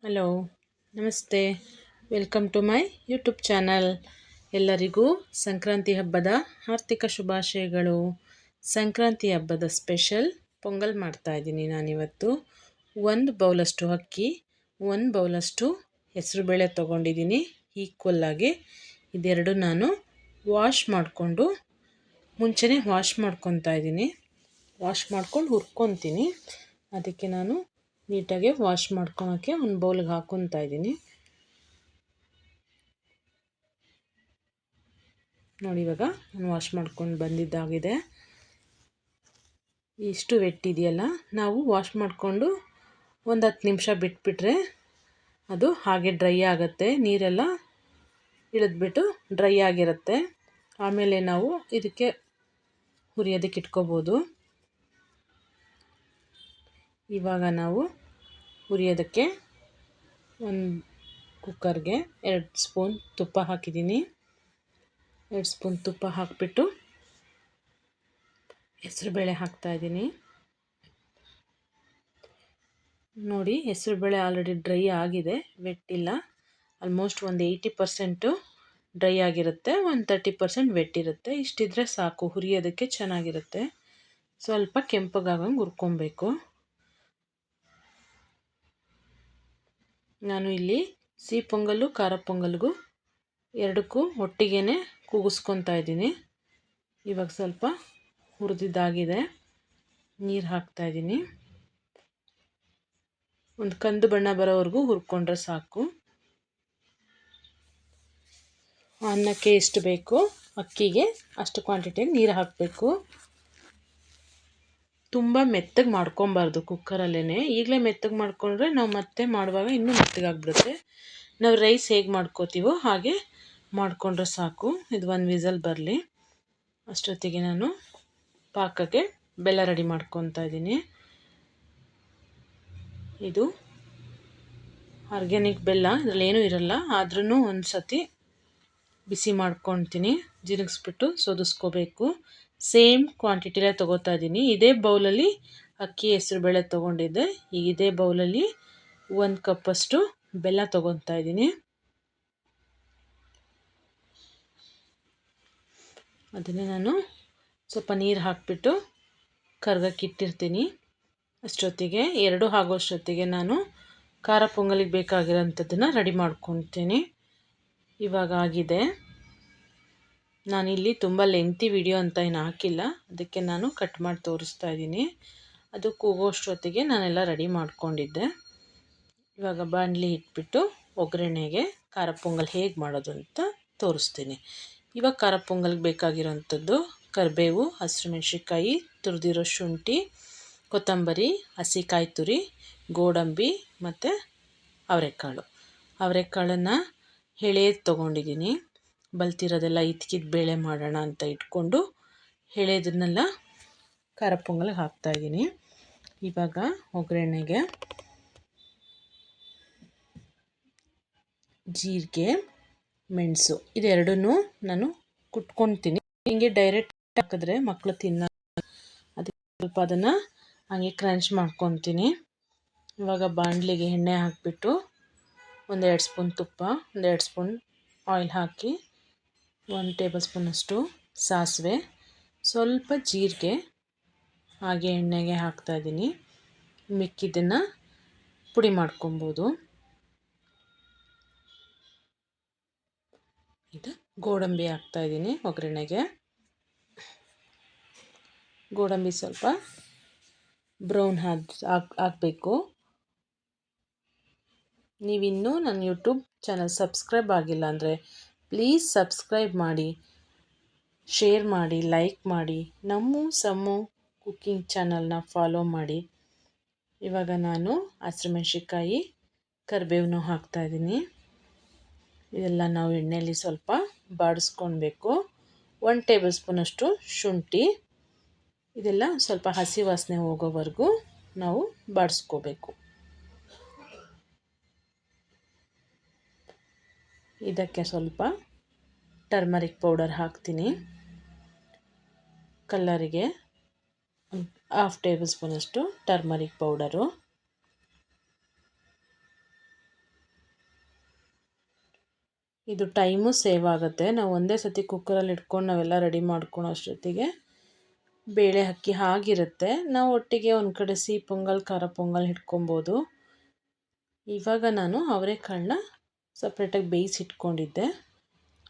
Hello, ನಮಸ್ತೆ. Welcome to my YouTube channel. ಎಲ್ಲರಿಗೂ ಸಂಕ್ರಾಂತಿ ಹಬ್ಬದ ಆರ್ಥಿಕ ಶುಭಾಶಯಗಳು. ಸಂಕ್ರಾಂತಿ ಹಬ್ಬದ ಸ್ಪೆಷಲ್ ಪೊಂಗಲ್ ಮಾಡ್ತಾಯಿದ್ದೀನಿ ನಾನಿವತ್ತು. 1 ಬೌಲಷ್ಟು ಅಕ್ಕಿ, 1 ಬೌಲಷ್ಟು ಹೆಸರುಬೇಳೆ ತೊಗೊಂಡಿದ್ದೀನಿ ಈಕ್ವಲ್ಲಾಗಿ. ಇದೆರಡು ನಾನು ವಾಶ್ ಮಾಡಿಕೊಂಡು ಮುಂಚೆನೇ ವಾಶ್ ಮಾಡ್ಕೊತಾ ಇದ್ದೀನಿ. ವಾಶ್ ಮಾಡ್ಕೊಂಡು ಹುರ್ಕೊತೀನಿ. ಅದಕ್ಕೆ ನಾನು ನೀಟಾಗಿ ವಾಶ್ ಮಾಡ್ಕೊಳಕ್ಕೆ ಒಂದು ಬೌಲ್ಗೆ ಹಾಕ್ಕೊತಾ ಇದ್ದೀನಿ. ನೋಡಿ, ಇವಾಗ ನಾನು ವಾಶ್ ಮಾಡ್ಕೊಂಡು ಬಂದಿದ್ದಾಗಿದೆ. ಇಷ್ಟು ವೆಟ್ಟಿದೆಯಲ್ಲ, ನಾವು ವಾಶ್ ಮಾಡಿಕೊಂಡು ಒಂದು 10 ನಿಮಿಷ ಬಿಟ್ಬಿಟ್ರೆ ಅದು ಹಾಗೆ ಡ್ರೈ ಆಗುತ್ತೆ. ನೀರೆಲ್ಲ ಇಳಿದ್ಬಿಟ್ಟು ಡ್ರೈ ಆಗಿರುತ್ತೆ. ಆಮೇಲೆ ನಾವು ಇದಕ್ಕೆ ಹುರಿಯೋದಕ್ಕೆ ಇಟ್ಕೋಬೋದು. ಇವಾಗ ನಾವು ಹುರಿಯೋದಕ್ಕೆ ಒಂದು ಕುಕ್ಕರ್ಗೆ 2 ಸ್ಪೂನ್ ತುಪ್ಪ ಹಾಕಿದ್ದೀನಿ. 2 ಸ್ಪೂನ್ ತುಪ್ಪ ಹಾಕಿಬಿಟ್ಟು ಹೆಸರುಬೇಳೆ ಹಾಕ್ತಾಯಿದ್ದೀನಿ. ನೋಡಿ, ಹೆಸರುಬೇಳೆ ಆಲ್ರೆಡಿ ಡ್ರೈ ಆಗಿದೆ, ವೆಟ್ಟಿಲ್ಲ. ಆಲ್ಮೋಸ್ಟ್ ಒಂದು 80% ಡ್ರೈ ಆಗಿರುತ್ತೆ, ಒಂದು 30% ವೆಟ್ಟಿರುತ್ತೆ. ಇಷ್ಟಿದ್ರೆ ಸಾಕು, ಹುರಿಯೋದಕ್ಕೆ ಚೆನ್ನಾಗಿರುತ್ತೆ. ಸ್ವಲ್ಪ ಕೆಂಪಗಾಗಂಗೆ ಹುರ್ಕೊಬೇಕು. ನಾನು ಇಲ್ಲಿ ಸಿಹಿ ಪೊಂಗಲ್ಲು ಖಾರ ಪೊಂಗಲ್ಗೂ ಎರಡಕ್ಕೂ ಒಟ್ಟಿಗೆ ಕೂಗಿಸ್ಕೊತಾ ಇದ್ದೀನಿ. ಇವಾಗ ಸ್ವಲ್ಪ ಹುರಿದಿದ್ದಾಗಿದೆ, ನೀರು ಹಾಕ್ತಾಯಿದ್ದೀನಿ. ಒಂದು ಕಂದು ಬಣ್ಣ ಬರೋವರೆಗೂ ಹುರ್ಕೊಂಡ್ರೆ ಸಾಕು. ಅನ್ನಕ್ಕೆ ಎಷ್ಟು ಬೇಕು ಅಕ್ಕಿಗೆ ಅಷ್ಟು ಕ್ವಾಂಟಿಟಿಯಾಗಿ ನೀರು ಹಾಕಬೇಕು. ತುಂಬ ಮೆತ್ತಗೆ ಮಾಡ್ಕೊಬಾರ್ದು ಕುಕ್ಕರಲ್ಲೇ. ಈಗಲೇ ಮೆತ್ತಗೆ ಮಾಡ್ಕೊಂಡ್ರೆ ನಾವು ಮತ್ತೆ ಮಾಡುವಾಗ ಇನ್ನೂ ಮೆತ್ತಗಾಗ್ಬಿಡುತ್ತೆ. ನಾವು ರೈಸ್ ಹೇಗೆ ಮಾಡ್ಕೋತೀವೋ ಹಾಗೆ ಮಾಡಿಕೊಂಡ್ರೆ ಸಾಕು. ಇದು 1 ವಿಸಲ್ ಬರಲಿ. ಅಷ್ಟೊತ್ತಿಗೆ ನಾನು ಪಾಕಕ್ಕೆ ಬೆಲ್ಲ ರೆಡಿ ಮಾಡ್ಕೊತಾ ಇದ್ದೀನಿ. ಇದು ಆರ್ಗ್ಯಾನಿಕ್ ಬೆಲ್ಲ, ಇದರಲ್ಲಿ ಏನೂ ಇರಲ್ಲ. ಆದ್ರೂ ಒಂದು ಸತಿ ಬಿಸಿ ಮಾಡ್ಕೊತೀನಿ, ಜಿರಗಿಸ್ಬಿಟ್ಟು ಸೋದಿಸ್ಕೋಬೇಕು. ಸೇಮ್ ಕ್ವಾಂಟಿಟಿಲೇ ತೊಗೋತಾ ಇದ್ದೀನಿ. ಇದೇ ಬೌಲಲ್ಲಿ ಅಕ್ಕಿ ಹೆಸರುಬೇಳೆ ತೊಗೊಂಡಿದ್ದೆ. ಈಗ ಇದೇ ಬೌಲಲ್ಲಿ 1 ಕಪ್ಪಷ್ಟು ಬೆಲ್ಲ ತೊಗೊತಾ ಇದ್ದೀನಿ. ಅದನ್ನೇ ನಾನು ಸ್ವಲ್ಪ ನೀರು ಹಾಕಿಬಿಟ್ಟು ಕರ್ಗಕ್ಕೆ ಇಟ್ಟಿರ್ತೀನಿ. ಅಷ್ಟೊತ್ತಿಗೆ 2 ಆಗೋಷ್ಟೊತ್ತಿಗೆ ನಾನು ಖಾರ ಪೊಂಗಲಿಗೆ ಬೇಕಾಗಿರೋಂಥದ್ದನ್ನು ರೆಡಿ ಮಾಡ್ಕೊತೀನಿ. ಇವಾಗ ಆಗಿದೆ. ನಾನಿಲ್ಲಿ ತುಂಬ ಲೆಂತಿ ವಿಡಿಯೋ ಅಂತ ಏನು ಹಾಕಿಲ್ಲ, ಅದಕ್ಕೆ ನಾನು ಕಟ್ ಮಾಡಿ ತೋರಿಸ್ತಾ ಇದ್ದೀನಿ. ಅದು ಕೂಗೋಷ್ಟೊತ್ತಿಗೆ ನಾನೆಲ್ಲ ರೆಡಿ ಮಾಡ್ಕೊಂಡಿದ್ದೆ. ಇವಾಗ ಬಾಣಲಿ ಇಟ್ಬಿಟ್ಟು ಒಗ್ಗರಣೆಗೆ ಖಾರ ಪೊಂಗಲ್ ಹೇಗೆ ಮಾಡೋದು ಅಂತ ತೋರಿಸ್ತೀನಿ. ಇವಾಗ ಖಾರ ಪೊಂಗಲ್ಗೆ ಬೇಕಾಗಿರೋಂಥದ್ದು ಕರಿಬೇವು, ಹಸಿಮೆಣ್ಸಿನ್ಕಾಯಿ, ತುರಿದಿರೋ ಶುಂಠಿ, ಕೊತ್ತಂಬರಿ, ಹಸಿ ಕಾಯಿ ತುರಿ, ಗೋಡಂಬಿ ಮತ್ತು ಅವರೆಕಾಳು. ಅವರೆಕಾಳನ್ನು ಎಳೆದು ತೊಗೊಂಡಿದ್ದೀನಿ. ಬಲ್ತಿರೋದೆಲ್ಲ ಇತ್ಕಿದ ಬೇಳೆ ಮಾಡೋಣ ಅಂತ ಇಟ್ಕೊಂಡು ಎಳೆದನ್ನೆಲ್ಲ ಖಾರ ಪೊಂಗಲ್ಗೆ ಹಾಕ್ತಾಯಿದ್ದೀನಿ. ಇವಾಗ ಒಗ್ಗರಣೆಗೆ ಜೀರಿಗೆ, ಮೆಣಸು ಇದೆರಡನ್ನೂ ನಾನು ಕುಟ್ಕೊತೀನಿ. ಹಿಂಗೆ ಡೈರೆಕ್ಟ್ ಹಾಕಿದ್ರೆ ಮಕ್ಕಳು ಅದಕ್ಕೆ ಸ್ವಲ್ಪ ಅದನ್ನು ಹಾಗೆ ಕ್ರಂಚ್ ಮಾಡ್ಕೊತೀನಿ. ಇವಾಗ ಬಾಣಲಿಗೆ ಎಣ್ಣೆ ಹಾಕಿಬಿಟ್ಟು 1-2 ಸ್ಪೂನ್ ತುಪ್ಪ, 1-2 ಸ್ಪೂನ್ ಆಯಿಲ್ ಹಾಕಿ 1 ಟೇಬಲ್ ಸ್ಪೂನಷ್ಟು ಸಾಸಿವೆ, ಸ್ವಲ್ಪ ಜೀರಿಗೆ ಹಾಗೆ ಎಣ್ಣೆಗೆ ಹಾಕ್ತಾಯಿದ್ದೀನಿ. ಮಿಕ್ಕಿದ್ದನ್ನು ಪುಡಿ ಮಾಡ್ಕೊಬೋದು. ಇದು ಗೋಡಂಬಿ ಹಾಕ್ತಾಯಿದ್ದೀನಿ ಒಗ್ಗರಣೆಗೆ. ಗೋಡಂಬಿ ಸ್ವಲ್ಪ ಬ್ರೌನ್ ಆಗಬೇಕು. ನೀವಿನ್ನೂ ನನ್ನ ಯೂಟ್ಯೂಬ್ ಚಾನಲ್ ಸಬ್ಸ್ಕ್ರೈಬ್ ಆಗಿಲ್ಲ ಅಂದರೆ ಪ್ಲೀಸ್ ಸಬ್ಸ್ಕ್ರೈಬ್ ಮಾಡಿ, ಶೇರ್ ಮಾಡಿ, ಲೈಕ್ ಮಾಡಿ, ನಮ್ಮ ಸಮ್ಮು ಕುಕ್ಕಿಂಗ್ ಚಾನಲ್ನ ಫಾಲೋ ಮಾಡಿ. ಇವಾಗ ನಾನು ಹಸಿಮೆಣ್ಸಿನ್ಕಾಯಿ, ಕರಿಬೇವನ್ನು ಹಾಕ್ತಾಯಿದ್ದೀನಿ. ಇದೆಲ್ಲ ನಾವು ಎಣ್ಣೆಯಲ್ಲಿ ಸ್ವಲ್ಪ ಬಾಡಿಸ್ಕೊಳ್ಬೇಕು. 1 ಟೇಬಲ್ ಸ್ಪೂನಷ್ಟು ಶುಂಠಿ, ಇದೆಲ್ಲ ಸ್ವಲ್ಪ ಹಸಿ ವಾಸನೆ ಹೋಗೋವರೆಗೂ ನಾವು ಬಾಡಿಸ್ಕೋಬೇಕು. ಇದಕ್ಕೆ ಸ್ವಲ್ಪ ಟರ್ಮರಿಕ್ ಪೌಡರ್ ಹಾಕ್ತೀನಿ. ಕಲರಿಗೆ 1/2 ಟೇಬಲ್ ಸ್ಪೂನಷ್ಟು ಟರ್ಮರಿಕ್ ಪೌಡರು. ಇದು ಟೈಮು ಸೇವ್ ಆಗುತ್ತೆ. ನಾವು ಒಂದೇ ಸತಿ ಕುಕ್ಕರಲ್ಲಿ ಇಟ್ಕೊಂಡು ನಾವೆಲ್ಲ ರೆಡಿ ಮಾಡ್ಕೊಳೋ ಅಷ್ಟೊತ್ತಿಗೆ ಬೇಳೆ ಅಕ್ಕಿ ಆಗಿರುತ್ತೆ. ನಾವು ಒಟ್ಟಿಗೆ ಒಂದು ಕಡೆ ಸಿಹಿ ಪೊಂಗಲ್ ಖಾರ ಪೊಂಗಲ್ ಇಟ್ಕೊಬೋದು. ಇವಾಗ ನಾನು ಅವರೆಕಾಳನ್ನ ಸಪ್ರೇಟಾಗಿ ಬೇಯಿಸಿಟ್ಕೊಂಡಿದ್ದೆ,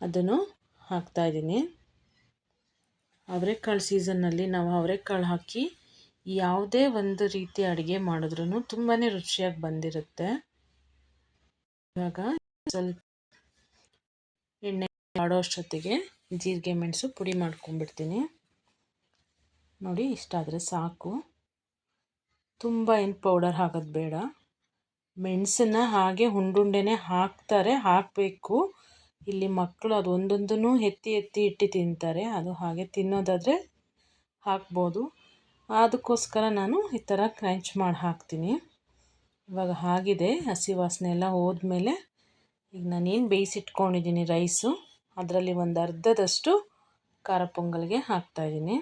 ಅದನ್ನು ಹಾಕ್ತಾಯಿದ್ದೀನಿ. ಅವರೆಕಾಳು ಸೀಸನ್ನಲ್ಲಿ ನಾವು ಅವರೆಕಾಳು ಹಾಕಿ ಯಾವುದೇ ಒಂದು ರೀತಿ ಅಡುಗೆ ಮಾಡಿದ್ರೂ ತುಂಬಾ ರುಚಿಯಾಗಿ ಬಂದಿರುತ್ತೆ. ಇವಾಗ ಸ್ವಲ್ಪ ಎಣ್ಣೆ ಆಡೋಷ್ಟೊತ್ತಿಗೆ ಜೀರಿಗೆ ಮೆಣಸು ಪುಡಿ ಮಾಡ್ಕೊಂಡ್ಬಿಡ್ತೀನಿ. ನೋಡಿ, ಇಷ್ಟಾದರೆ ಸಾಕು. ತುಂಬ ಏನು ಪೌಡರ್ ಹಾಕೋದು ಬೇಡ. ಮೆಣಸನ್ನು ಹಾಗೆ ಉಂಡುಂಡೆನೇ ಹಾಕಬೇಕು. ಇಲ್ಲಿ ಮಕ್ಕಳು ಅದು ಒಂದೊಂದನ್ನು ಎತ್ತಿ ಇಟ್ಟು ತಿಂತಾರೆ. ಅದು ಹಾಗೆ ತಿನ್ನೋದಾದರೆ ಹಾಕ್ಬೋದು. ಅದಕ್ಕೋಸ್ಕರ ನಾನು ಈ ಥರ ಕ್ರಂಚ್ ಮಾಡಿ ಹಾಕ್ತೀನಿ. ಇವಾಗ ಆಗಿದೆ, ಹಸಿ ವಾಸನೆ ಎಲ್ಲ ಹೋದ್ಮೇಲೆ ಈಗ ನಾನೇನು ಬೇಯಿಸಿಟ್ಕೊಂಡಿದ್ದೀನಿ ರೈಸು, ಅದರಲ್ಲಿ ಒಂದು ಅರ್ಧದಷ್ಟು ಖಾರ ಪೊಂಗಲ್ಗೆ ಹಾಕ್ತಾಯಿದ್ದೀನಿ.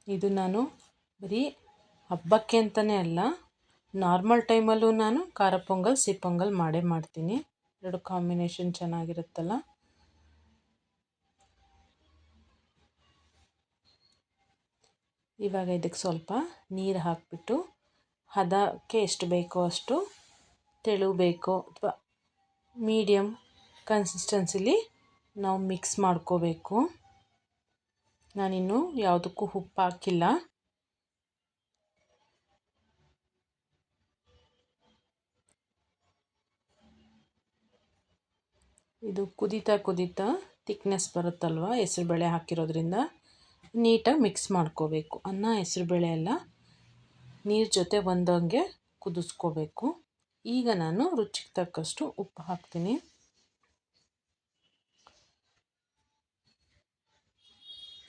ಇದು ನಾನು ಬರೀ ಹಬ್ಬಕ್ಕೆ ಅಂತಲೇ ಅಲ್ಲ, ನಾರ್ಮಲ್ ಟೈಮಲ್ಲೂ ನಾನು ಖಾರ ಪೊಂಗಲ್ ಸಿಹಿ ಪೊಂಗಲ್ ಮಾಡೇ ಮಾಡ್ತೀನಿ. ಎರಡು ಕಾಂಬಿನೇಷನ್ ಚೆನ್ನಾಗಿರುತ್ತಲ್ಲ. ಇವಾಗ ಇದಕ್ಕೆ ಸ್ವಲ್ಪ ನೀರು ಹಾಕಿಬಿಟ್ಟು ಹದಕ್ಕೆ ಎಷ್ಟು ಬೇಕೋ ಅಷ್ಟು, ತೆಳು ಬೇಕೋ ಅಥವಾ ಮೀಡಿಯಮ್ ಕನ್ಸಿಸ್ಟೆನ್ಸಿಲಿ ನಾವು ಮಿಕ್ಸ್ ಮಾಡ್ಕೋಬೇಕು. ನಾನಿನ್ನು ಯಾವುದಕ್ಕೂ ಉಪ್ಪು ಹಾಕಿಲ್ಲ. ಇದು ಕುದೀತಾ ತಿಕ್ನೆಸ್ ಬರುತ್ತಲ್ವ, ಹೆಸರುಬೇಳೆ ಹಾಕಿರೋದ್ರಿಂದ ನೀಟಾಗಿ ಮಿಕ್ಸ್ ಮಾಡ್ಕೋಬೇಕು. ಅನ್ನ ಹೆಸರುಬೇಳೆ ಎಲ್ಲ ನೀರು ಜೊತೆ ಒಂದಂಗೆ ಕುದಿಸ್ಕೋಬೇಕು. ಈಗ ನಾನು ರುಚಿಗೆ ತಕ್ಕಷ್ಟು ಉಪ್ಪು ಹಾಕ್ತೀನಿ.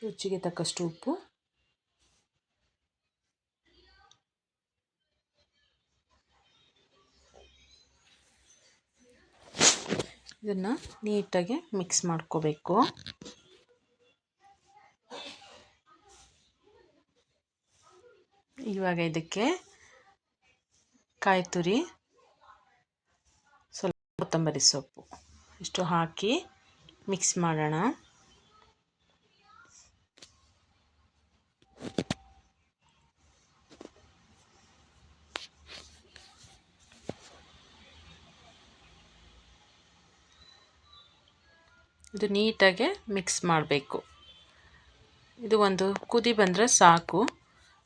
ರುಚಿಗೆ ತಕ್ಕಷ್ಟು ಉಪ್ಪು, ಇದನ್ನು ನೀಟಾಗಿ ಮಿಕ್ಸ್ ಮಾಡ್ಕೋಬೇಕು. ಇವಾಗ ಇದಕ್ಕೆ ಕಾಯಿ ತುರಿ, ಸ್ವಲ್ಪ ಕೊತ್ತಂಬರಿ ಸೊಪ್ಪು ಇಷ್ಟು ಹಾಕಿ ಮಿಕ್ಸ್ ಮಾಡೋಣ. ಇದು ನೀಟಾಗಿ ಮಿಕ್ಸ್ ಮಾಡಬೇಕು. ಇದು ಒಂದು ಕುದಿ ಬಂದರೆ ಸಾಕು.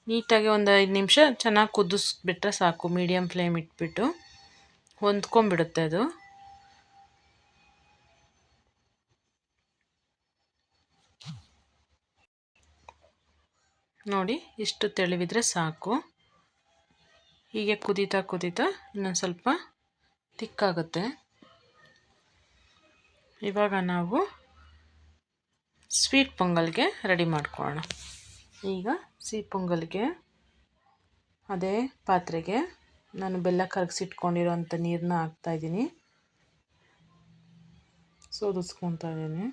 ನೀಟಾಗಿ ಒಂದು 5 ನಿಮಿಷ ಚೆನ್ನಾಗಿ ಕುದಿಸ್ಬಿಟ್ರೆ ಸಾಕು. ಮೀಡಿಯಮ್ ಫ್ಲೇಮ್ ಇಟ್ಬಿಟ್ಟು ಹೊಂದ್ಕೊಂಡ್ಬಿಡುತ್ತೆ ಅದು. ನೋಡಿ, ಇಷ್ಟು ತೆಳುವಿದ್ರೆ ಸಾಕು. ಹೀಗೆ ಕುದೀತಾ ಇನ್ನೊಂದು ಸ್ವಲ್ಪ ತಿಕ್ಕಾಗುತ್ತೆ. ಇವಾಗ ನಾವು ಸ್ವೀಟ್ ಪೊಂಗಲ್ಗೆ ರೆಡಿ ಮಾಡ್ಕೊಳ್ಳೋಣ. ಈಗ ಸಿಹಿ ಪೊಂಗಲ್ಗೆ ಅದೇ ಪಾತ್ರೆಗೆ ನಾನು ಬೆಲ್ಲ ಕರಗಿಸಿಟ್ಕೊಂಡಿರೋಂಥ ನೀರನ್ನ ಹಾಕ್ತಾಯಿದ್ದೀನಿ, ಸೋದಿಸ್ಕೊತಾ ಇದ್ದೀನಿ.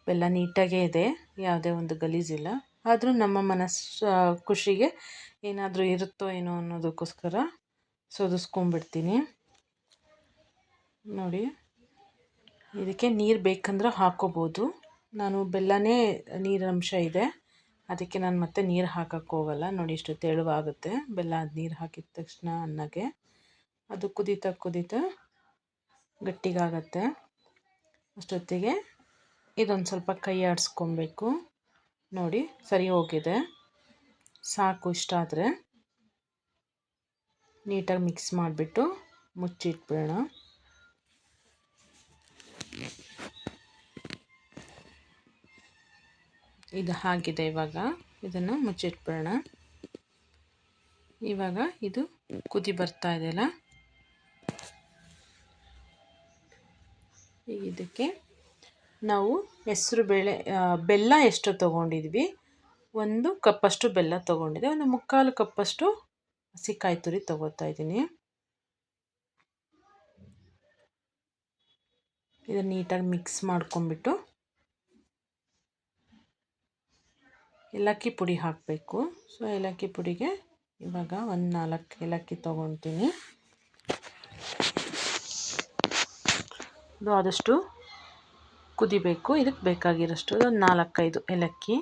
ಬೆಲ್ಲ ನೀಟಾಗೇ ಇದೆ, ಯಾವುದೇ ಒಂದು ಗಲೀಜಿಲ್ಲ. ಆದರೂ ನಮ್ಮ ಮನಸ್ಸು ಖುಷಿಗೆ ಏನಾದರೂ ಇರುತ್ತೋ ಏನೋ ಅನ್ನೋದಕ್ಕೋಸ್ಕರ ಸೋದಿಸ್ಕೊಂಡ್ಬಿಡ್ತೀನಿ. ನೋಡಿ, ಇದಕ್ಕೆ ನೀರು ಬೇಕಂದ್ರೆ ಹಾಕ್ಕೋಬೋದು. ನಾನು ಬೆಲ್ಲನೇ ನೀರಂಶ ಇದೆ, ಅದಕ್ಕೆ ನಾನು ಮತ್ತೆ ನೀರು ಹಾಕೋಕ್ಕೆ ಹೋಗಲ್ಲ. ನೋಡಿ, ಇಷ್ಟು ತೆಳುವಾಗುತ್ತೆ ಬೆಲ್ಲ ನೀರು ಹಾಕಿದ ತಕ್ಷಣ ಅನ್ನಕ್ಕೆ. ಅದು ಕುದೀತಾ ಗಟ್ಟಿಗಾಗತ್ತೆ. ಅಷ್ಟೊತ್ತಿಗೆ ಇದೊಂದು ಸ್ವಲ್ಪ ಕೈ ಆಡಿಸ್ಕೊಬೇಕು. ನೋಡಿ, ಸರಿ ಹೋಗಿದೆ, ಸಾಕು. ಇಷ್ಟ ಆದರೆ ನೀಟಾಗಿ ಮಿಕ್ಸ್ ಮಾಡಿಬಿಟ್ಟು ಮುಚ್ಚಿಟ್ಬಿಡೋಣ. ಇದು ಆಗಿದೆ. ಇವಾಗ ಇದನ್ನು ಮುಚ್ಚಿಟ್ಬಿಡೋಣ. ಇವಾಗ ಇದು ಕುದಿ ಬರ್ತಾ ಇದೆಯಲ್ಲ, ಇದಕ್ಕೆ ನಾವು ಹೆಸರುಬೇಳೆ ಬೆಲ್ಲ ಎಷ್ಟು ತೊಗೊಂಡಿದ್ವಿ, 1 ಕಪ್ಪಷ್ಟು ಬೆಲ್ಲ ತೊಗೊಂಡಿದ್ದೆ. ಒಂದು 3/4 ಕಪ್ಪಷ್ಟು ಹಸಿಕಾಯಿ ತುರಿ ತೊಗೋತಾ ಇದ್ದೀನಿ. ಇದನ್ನು ನೀಟಾಗಿ ಮಿಕ್ಸ್ ಮಾಡ್ಕೊಂಬಿಟ್ಟು ಏಲಕ್ಕಿ ಪುಡಿ ಹಾಕಬೇಕು. ಸೊ ಏಲಕ್ಕಿ ಪುಡಿಗೆ ಇವಾಗ ಒಂದು 4 ಏಲಕ್ಕಿ ತೊಗೊತೀನಿ. ಇದು ಆದಷ್ಟು ಕುದಿಬೇಕು. ಇದಕ್ಕೆ ಬೇಕಾಗಿರೋಷ್ಟು ಒಂದು 4-5 ಏಲಕ್ಕಿ,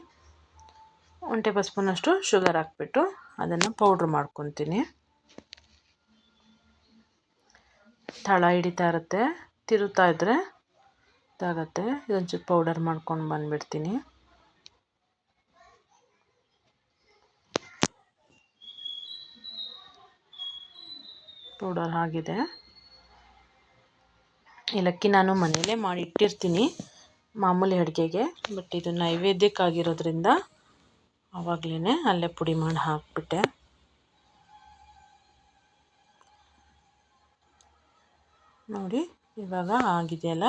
1 ಟೇಬಲ್ ಸ್ಪೂನಷ್ಟು ಶುಗರ್ ಹಾಕ್ಬಿಟ್ಟು ಅದನ್ನು ಪೌಡ್ರ್ ಮಾಡ್ಕೊತೀನಿ. ತಳ ಹಿಡಿತಾ ಇರುತ್ತೆ, ತಿರುತ್ತಾ ಇದ್ದರೆ ಇದಾಗತ್ತೆ. ಇದೊಂಚೂರು ಪೌಡರ್ ಮಾಡ್ಕೊಂಡು ಬಂದುಬಿಡ್ತೀನಿ. ಪೌಡರ್ ಆಗಿದೆ. ಏಲಕ್ಕಿ ನಾನು ಮನೆಯಲ್ಲೇ ಮಾಡಿ ಇಟ್ಟಿರ್ತೀನಿ ಮಾಮೂಲಿ ಅಡುಗೆಗೆ, ಬಟ್ ಇದು ನೈವೇದ್ಯಕ್ಕಾಗಿರೋದ್ರಿಂದ ಆವಾಗಲೇ ಅಲ್ಲೇ ಪುಡಿ ಮಾಡಿ ಹಾಕಿಬಿಟ್ಟೆ. ನೋಡಿ ಇವಾಗ ಆಗಿದೆಯಲ್ಲ.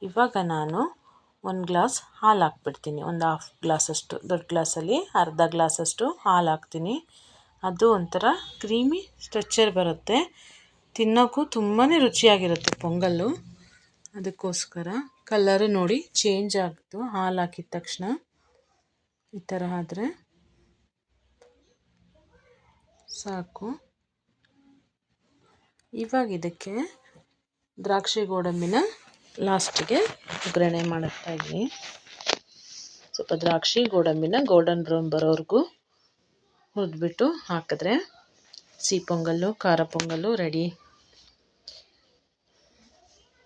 ಇವಾಗ ನಾನು 1 ಗ್ಲಾಸ್ ಹಾಲು ಹಾಕ್ಬಿಡ್ತೀನಿ. ಒಂದು ½ ಗ್ಲಾಸಷ್ಟು, ದೊಡ್ಡ ಗ್ಲಾಸಲ್ಲಿ ಅರ್ಧ ಗ್ಲಾಸಷ್ಟು ಹಾಲು ಹಾಕ್ತೀನಿ. ಅದು ಒಂಥರ ಕ್ರೀಮಿ ಸ್ಟ್ರಕ್ಚರ್ ಬರುತ್ತೆ, ತಿನ್ನೋಕ್ಕೂ ತುಂಬಾ ರುಚಿಯಾಗಿರುತ್ತೆ ಪೊಂಗಲ್ಲು. ಅದಕ್ಕೋಸ್ಕರ ಕಲರು ನೋಡಿ ಚೇಂಜ್ ಆಗಿತ್ತು ಹಾಲು ಹಾಕಿದ ತಕ್ಷಣ. ಈ ಥರ ಆದರೆ ಸಾಕು. ಇವಾಗ ಇದಕ್ಕೆ ದ್ರಾಕ್ಷಿ ಗೋಡಂಬಿನ ಲಾಸ್ಟಿಗೆ ಒಗ್ಗರಣೆ ಮಾಡ್ತಾ ಇದ್ದೀನಿ. ಸ್ವಲ್ಪ ದ್ರಾಕ್ಷಿ ಗೋಡಂಬಿನ ಗೋಲ್ಡನ್ ಬ್ರೌನ್ ಬರೋವರೆಗೂ ಹುರಿದ್ಬಿಟ್ಟು ಹಾಕಿದ್ರೆ ಸಿಹಿ ಪೊಂಗಲ್ಲು, ಖಾರ ಪೊಂಗಲ್ಲು ರೆಡಿ.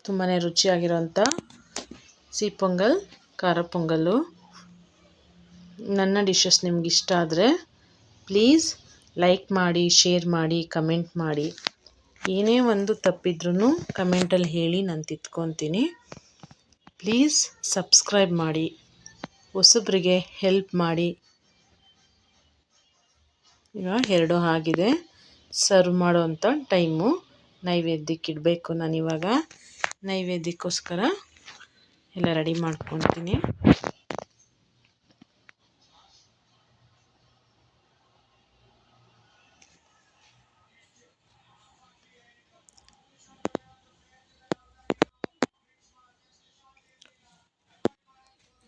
ತುಂಬಾ ರುಚಿಯಾಗಿರೋಂಥ ಸಿಹಿ ಪೊಂಗಲ್, ಖಾರ ಪೊಂಗಲ್ಲು. ನನ್ನ ಡಿಶಸ್ ನಿಮ್ಗೆ ಇಷ್ಟ ಆದರೆ ಪ್ಲೀಸ್ ಲೈಕ್ ಮಾಡಿ, ಶೇರ್ ಮಾಡಿ, ಕಮೆಂಟ್ ಮಾಡಿ. ಏನೇ ಒಂದು ತಪ್ಪಿದ್ರೂ ಕಮೆಂಟಲ್ಲಿ ಹೇಳಿ, ನಾನು ತಿದ್ಕೊತೀನಿ. ಪ್ಲೀಸ್ ಸಬ್ಸ್ಕ್ರೈಬ್ ಮಾಡಿ, ಹೊಸಬ್ರಿಗೆ ಹೆಲ್ಪ್ ಮಾಡಿ. ಈಗ 2 ಆಗಿದೆ. ಸರ್ವ್ ಮಾಡೋವಂಥ ಟೈಮು. ನೈವೇದ್ಯಕ್ಕೆ ಇಡಬೇಕು. ನಾನಿವಾಗ ನೈವೇದ್ಯಕ್ಕೋಸ್ಕರ ಎಲ್ಲ ರೆಡಿ ಮಾಡ್ಕೊತೀನಿ.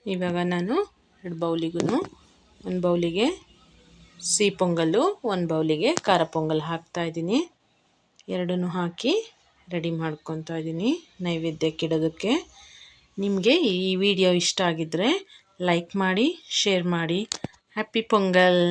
ಇವಾಗ ನಾನು 2 ಬೌಲಿಗೂ, 1 ಬೌಲಿಗೆ ಸಿಹಿ ಪೊಂಗಲ್ಲು, 1 ಬೌಲಿಗೆ ಖಾರ ಪೊಂಗಲ್ ಹಾಕ್ತಾಯಿದ್ದೀನಿ. ಎರಡನ್ನೂ ಹಾಕಿ ರೆಡಿ ಮಾಡ್ಕೊತಾ ಇದ್ದೀನಿ ನೈವೇದ್ಯಕ್ಕೆ ಇಡೋದಕ್ಕೆ. ನಿಮಗೆ ಈ ವಿಡಿಯೋ ಇಷ್ಟ ಆಗಿದ್ದರೆ ಲೈಕ್ ಮಾಡಿ, ಶೇರ್ ಮಾಡಿ. ಹ್ಯಾಪಿ ಪೊಂಗಲ್.